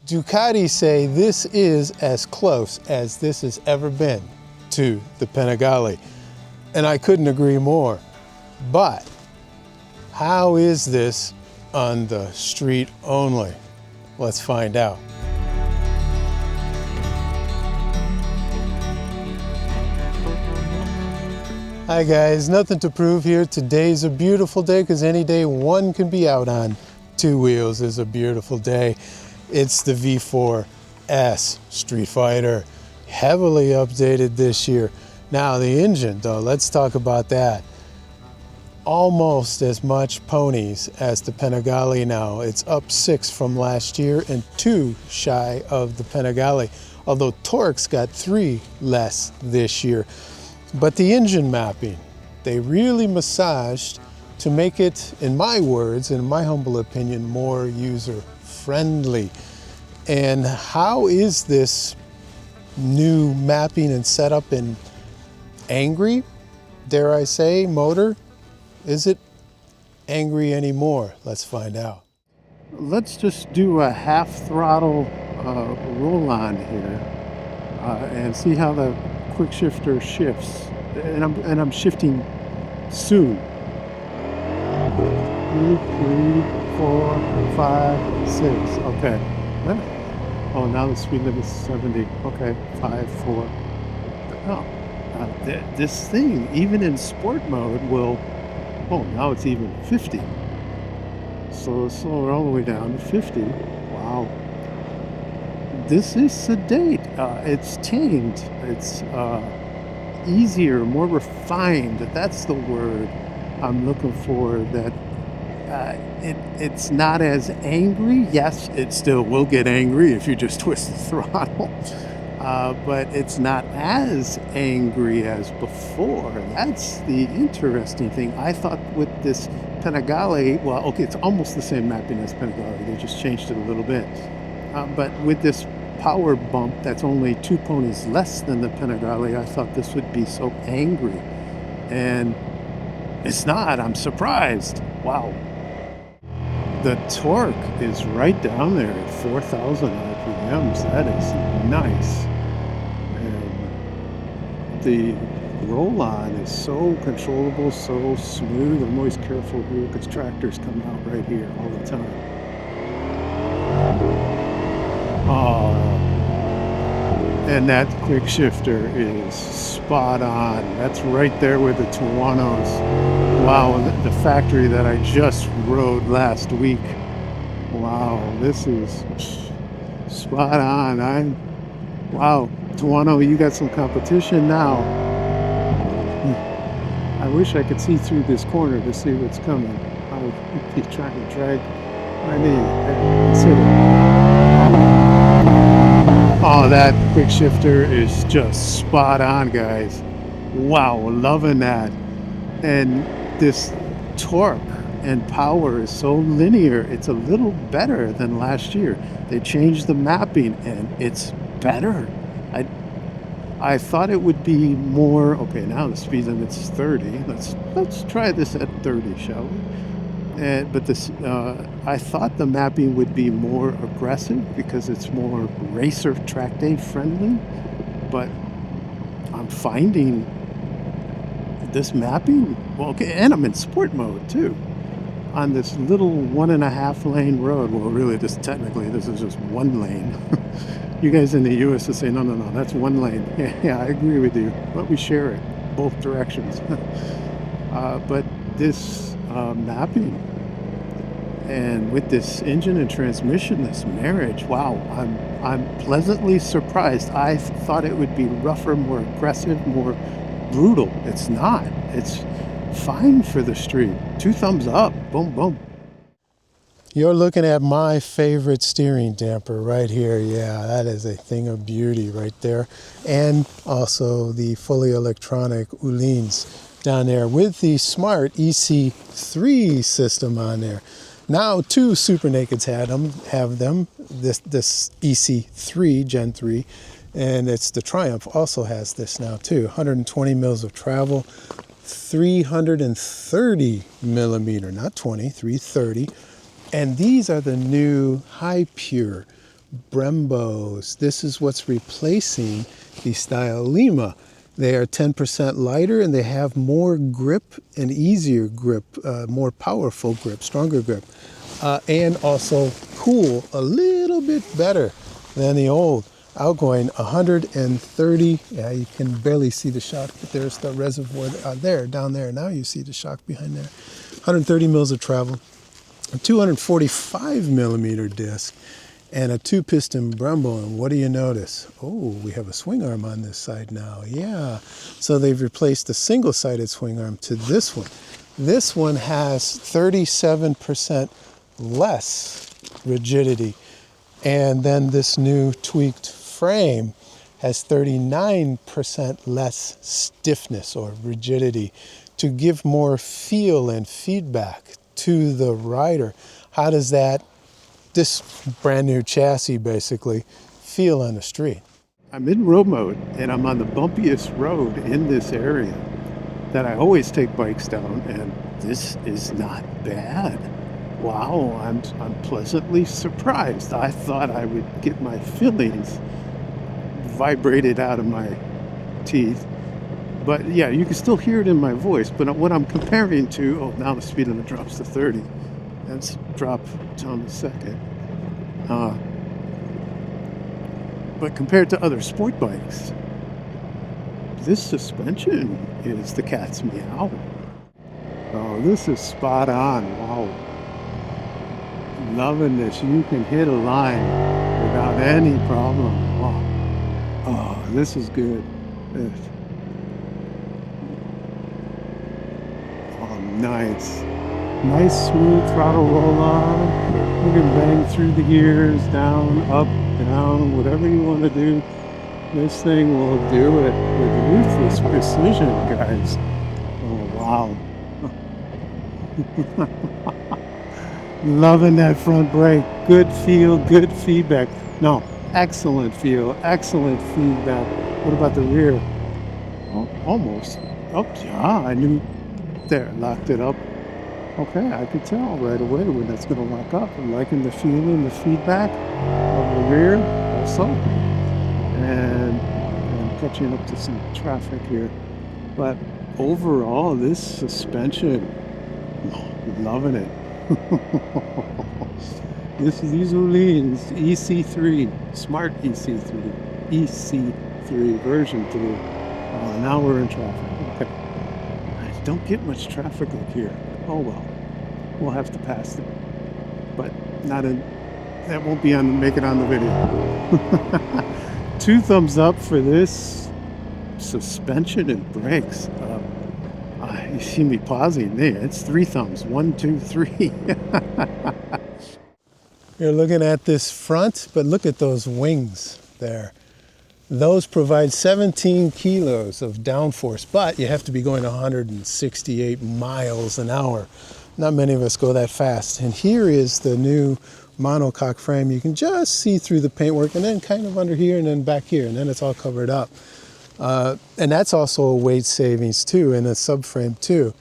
Ducati say this is as close as this has ever been to the Panigale, and I couldn't agree more. But how is this on the street only? Let's find out. Hi guys, Nothing to Prove here. Today's a beautiful day because any day one can be out on two wheels is a beautiful day. It's the V4S Streetfighter, heavily updated this year. Now the engine though, let's talk about that. Almost as much ponies as the Panigale now. It's up 6 from last year and 2 shy of the Panigale, although torque's got 3 less this year. But the engine mapping, they really massaged to make it, in my words, in my humble opinion, more user-friendly. And how is this new mapping and setup in angry, dare I say, motor? Is it angry anymore? Let's find out. Let's just do a half throttle roll on here and see how the quick shifter shifts. And I'm shifting soon. 2, 3, 4, 5, 6. Okay. Oh, now the speed limit is 70. Okay. 5, 4. Oh, this thing, even in sport mode, will. Oh, now it's even 50. So slow it all the way down to 50. Wow. This is sedate. It's tamed. It's easier, more refined. That's the word I'm looking for. That it's not as angry. Yes, it still will get angry if you just twist the throttle. But it's not as angry as before. That's the interesting thing. I thought with this Panigale, well, okay, it's almost the same mapping as Panigale. They just changed it a little bit. But with this power bump that's only 2 ponies less than the Panigale, I thought this would be so angry. And it's not. I'm surprised. Wow. The torque is right down there at 4,000 RPMs. That is nice. And the roll-on is so controllable, so smooth. I'm always careful here because tractors come out right here all the time. Oh, and that quick shifter is spot on. That's right there with the Tuanos. Wow, the factory that I just rode last week. Wow, this is spot on. Wow, Tuano, you got some competition now. I wish I could see through this corner to see what's coming. I'll keep trying to drag my knee. Consider. Oh, that quick shifter is just spot on, guys. Wow, loving that. And this torque and power is so linear. It's a little better than last year. They changed the mapping and it's better. I thought it would be more. Okay, now the speed limit's 30. Let's try this at 30, shall we? But this, I thought the mapping would be more aggressive because it's more racer track day friendly. But I'm finding this mapping, well, okay, and I'm in sport mode too, on this little 1.5 lane road. Well, really, this is just 1 lane. You guys in the US will say, no, that's 1 lane. Yeah, I agree with you, but we share it both directions. But this mapping, and with this engine and transmission, this marriage, wow, I'm pleasantly surprised. I thought it would be rougher, more aggressive, more brutal. It's not. It's fine for the street. 2 thumbs up. Boom, boom. You're looking at my favorite steering damper right here. Yeah, that is a thing of beauty right there. And also the fully electronic Uhlins down there with the smart EC3 system on there. Now 2 Super Nakeds have them. This EC3 Gen 3, and it's the Triumph also has this now too. 120 mils of travel, 330 millimeter, not 20, 330. And these are the new high pure Brembos. This is what's replacing the Style Lima. They are 10% lighter and they have more grip and easier grip, more powerful grip, stronger grip, and also cool a little bit better than the old. Outgoing 130, yeah, you can barely see the shock, but there's the reservoir there, down there. Now you see the shock behind there. 130 mils of travel, a 245 millimeter disc, and a 2-piston Brembo. And what do you notice? Oh, we have a swing arm on this side now. Yeah, so they've replaced the single-sided swing arm to this one. This one has 37% less rigidity. And then this new tweaked frame has 39% less stiffness or rigidity to give more feel and feedback to the rider. How does this brand new chassis basically feel on the street? I'm in road mode and I'm on the bumpiest road in this area that I always take bikes down, and this is not bad. Wow, I'm pleasantly surprised. I thought I would get my fillings vibrated out of my teeth. But yeah, you can still hear it in my voice. But what I'm comparing to, oh, now the speed limit drops to 30. Let's drop down a second. But compared to other sport bikes, this suspension is the cat's meow. Oh, this is spot on. Wow. Loving this. You can hit a line without any problem. Wow. Oh, this is good. Oh, nice. Nice smooth throttle roll on. You can bang through the gears, down, up, down, whatever you want to do. This thing will do it with ruthless precision, guys. Oh, wow. Loving that front brake. Good feel, good feedback. No, excellent feel, excellent feedback. What about the rear? Oh, almost. Oh, yeah, I knew. There, locked it up. Okay, I could tell right away when that's going to lock up. I'm liking the feeling, the feedback of the rear also. And I'm catching up to some traffic here. But overall, this suspension, loving it. These Orleans EC3, Smart EC3 version 3. Now we're in traffic. Okay. I don't get much traffic up here. Oh well, we'll have to pass it. But that won't be make it on the video. 2 thumbs up for this suspension and brakes. You see me pausing there. It's 3 thumbs. 1, 2, 3. You're looking at this front, but look at those wings there. Those provide 17 kilos of downforce, but you have to be going 168 miles an hour. Not many of us go that fast. And here is the new monocoque frame. You can just see through the paintwork, and then kind of under here and then back here, and then it's all covered up. And that's also a weight savings too, and a subframe too.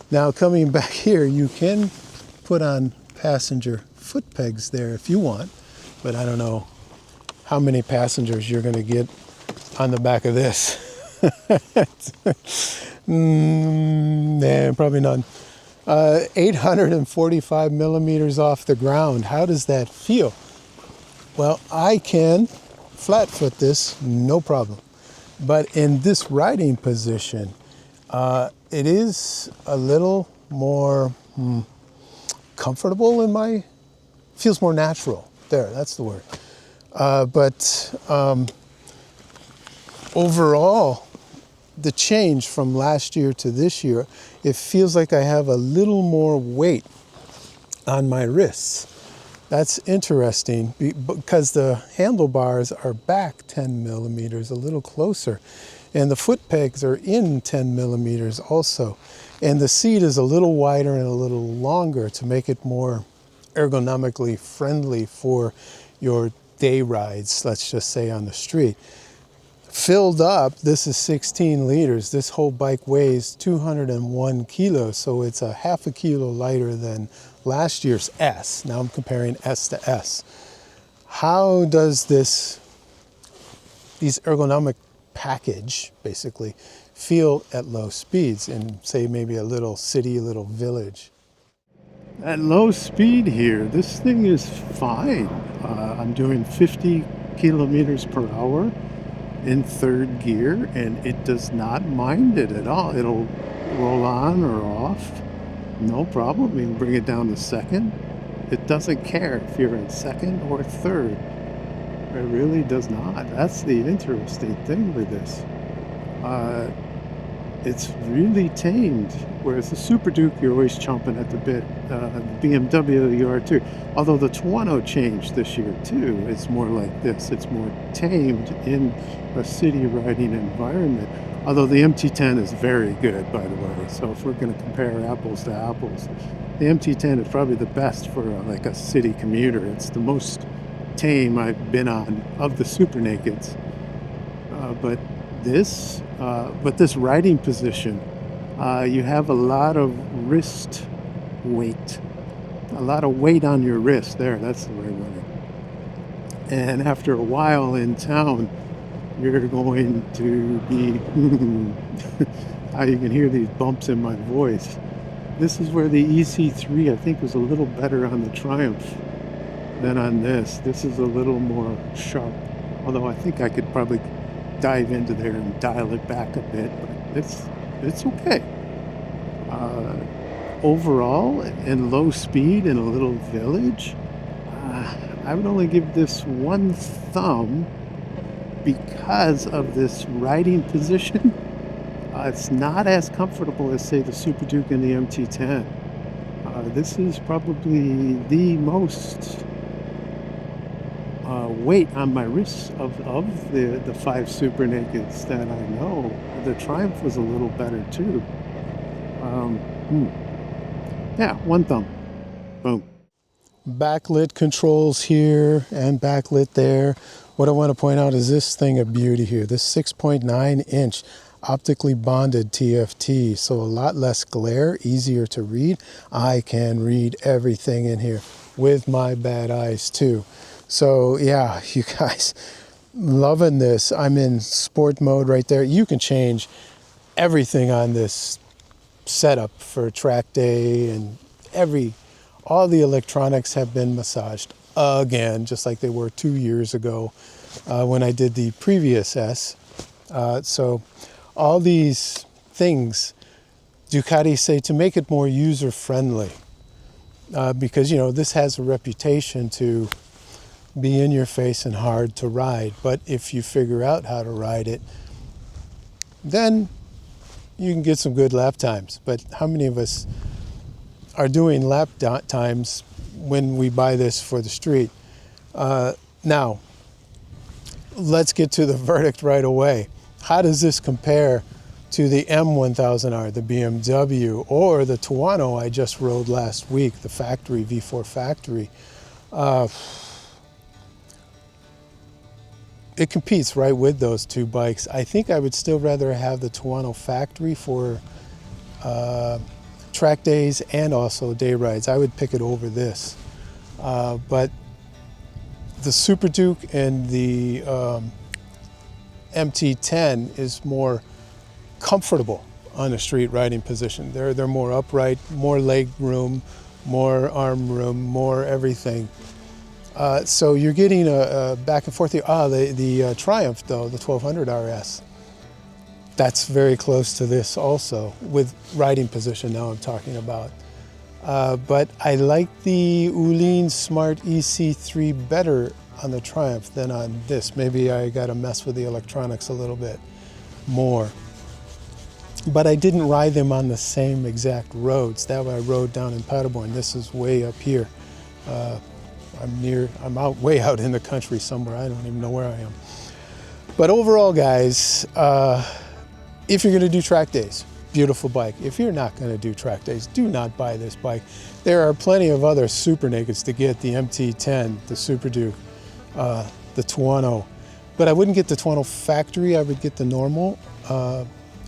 Now coming back here, you can put on passenger foot pegs there if you want, but I don't know how many passengers you're going to get on the back of this. Nah, probably none. 845 millimeters off the ground. How does that feel? Well, I can flat foot this, no problem. But in this riding position, it is a little more comfortable feels more natural. There, that's the word. But overall, the change from last year to this year, it feels like I have a little more weight on my wrists. That's interesting because the handlebars are back 10 millimeters, a little closer. And the foot pegs are in 10 millimeters also. And the seat is a little wider and a little longer to make it more ergonomically friendly for your day rides, let's just say on the street. Filled up, this is 16 liters. This whole bike weighs 201 kilos, so it's a half a kilo lighter than last year's S. Now I'm comparing S to S. How does these ergonomic package basically feel at low speeds in, say, maybe a little city, a little village? At low speed here, this thing is fine. I'm doing 50 kilometers per hour in third gear, and it does not mind it at all. It'll roll on or off, no problem. You can bring it down to second. It doesn't care if you're in second or third. It really does not. That's the interesting thing with this. It's really tamed, whereas the Super Duke, you're always chomping at the bit. BMW, you are too. Although the Tuono changed this year too. It's more like this. It's more tamed in a city riding environment. Although the MT10 is very good, by the way. So if we're going to compare apples to apples, the MT10 is probably the best for like a city commuter. It's the most tame I've been on of the Super Nakeds. But this riding position, you have a lot of wrist weight, a lot of weight on your wrist there. That's the way running. And after a while in town, you're going to be, you can hear these bumps in my voice. This is where the EC3, I think, was a little better on the Triumph than on this. This is a little more sharp, although I think I could probably dive into there and dial it back a bit, but it's okay. Overall, in low speed in a little village, I would only give this one thumb because of this riding position. It's not as comfortable as, say, the Super Duke and the MT10. This is probably the most weight on my wrists of the 5 Super Nakeds that I know. The Triumph was a little better too. Yeah, one thumb. Boom. Backlit controls here and backlit there. What I want to point out is this thing of beauty here, this 6.9 inch optically bonded TFT, so a lot less glare, easier to read. I can read everything in here with my bad eyes too. So yeah, you guys, loving this. I'm in sport mode right there. You can change everything on this setup for track day, and all the electronics have been massaged again, just like they were 2 years ago when I did the previous S. So all these things, Ducati say to make it more user-friendly, because, you know, this has a reputation to be in your face and hard to ride. But if you figure out how to ride it, then you can get some good lap times. But how many of us are doing lap times when we buy this for the street? Now, let's get to the verdict right away. How does this compare to the M1000R, the BMW, or the Tuono I just rode last week, the factory, V4 factory? It competes right with those two bikes. I think I would still rather have the Tuono factory for track days and also day rides. I would pick it over this. But the Super Duke and the MT10 is more comfortable on a street riding position. They're more upright, more leg room, more arm room, more everything. So you're getting a back and forth here. The Triumph though, the 1200 RS, that's very close to this also with riding position now I'm talking about. But I like the Uline Smart EC3 better on the Triumph than on this. Maybe I got to mess with the electronics a little bit more. But I didn't ride them on the same exact roads. That way I rode down in Paderborn. This is way up here. I'm way out in the country somewhere. I don't even know where I am. But overall, guys, if you're gonna do track days, beautiful bike. If you're not gonna do track days, do not buy this bike. There are plenty of other Super Nakeds to get, the MT10, the Super Duke, the Tuono. But I wouldn't get the Tuono factory, I would get the normal.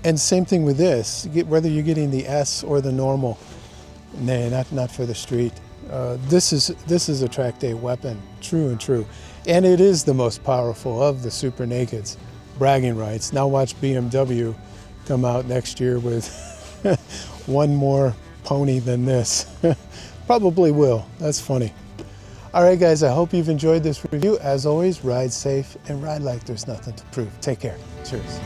And same thing with this, whether you're getting the S or the normal. Nah, not for the street. This is a track day weapon, true and true. And it is the most powerful of the Super Nakeds. Bragging rights. Now watch BMW come out next year with one more pony than this. Probably will. That's funny. All right, guys, I hope you've enjoyed this review. As always, ride safe and ride like there's nothing to prove. Take care. Cheers.